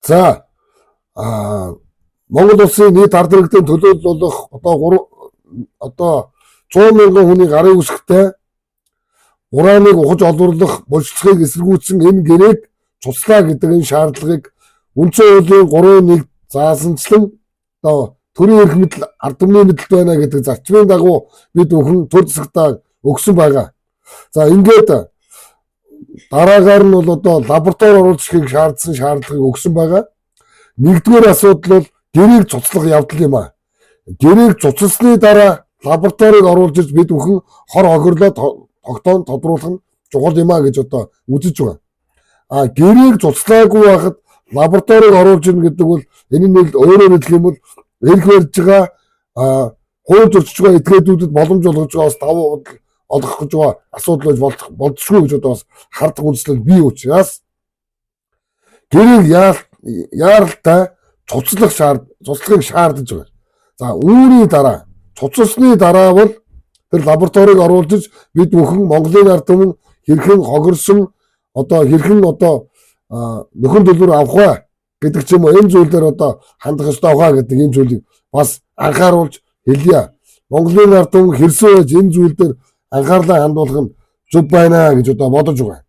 За Монгол улсын нийт ард иргэдийн төлөөлөх одоо 100 мянган хүний гарын үсгтэй урааныг ухаж олборлох боловсролыг эсэргүүцсэн энэ гэрээг цуцлаа гэдэг энэ шаардлагыг үндсэн хуулийн 3.1 заасанчлан одоо төрийн эрх мэдэл ард түмний мэдэлд байна гэдэг зарчмын дагуу бид бүхэн төр засагтаа өгсөн байгаа. За ингээд дараагаар нь бол одоо лаборатори оруулахыг шаардсан шаардлагыг өгсөн байгаа. Нэгдүгээр асуудал бол гэрээг цуцлах явдал юм а. Гэрээг цуцлсны дараа лабораторийг оруулж иж бид бүхэн хор хохирлоо тогтоон тодруулах нь чухал юм а гэж одоо үзэж байгаа. Гэрээг цуцлаагүй байхад лабораторийг оруулж ийн гэдэг бол энэ нэг өөрөөр хэлэх юм бол эрх барьж байгаа хууль зөрчиж байгаа этгээдүүдэд боломж олгож байгаа бас давуу олгох гэж байгаа асуудал байж болзошгүй гэж одоо бас хардаг үзлэл бий учраас гэрээг яаралтай цуцлахыг шаардаж байгаа. За үүний дараа цуцлсны дараа бол тэр лабораторийг оруулж иж бид бүхэн Монголын ард түмэн хэрхэн хогорсон хэрхэн нөхөн төлбөр авах вэ гэдэг ч юм уу энэ зүйлээр хандах ёстой байгаа гэдэг энэ зүйлийг бас анхааруулж хэлье. Монголын ард түмэн хэрсэн байж энэ зүйл дээр анхаарлаа хандуулах нь зөв байна гэж бодож байгаа.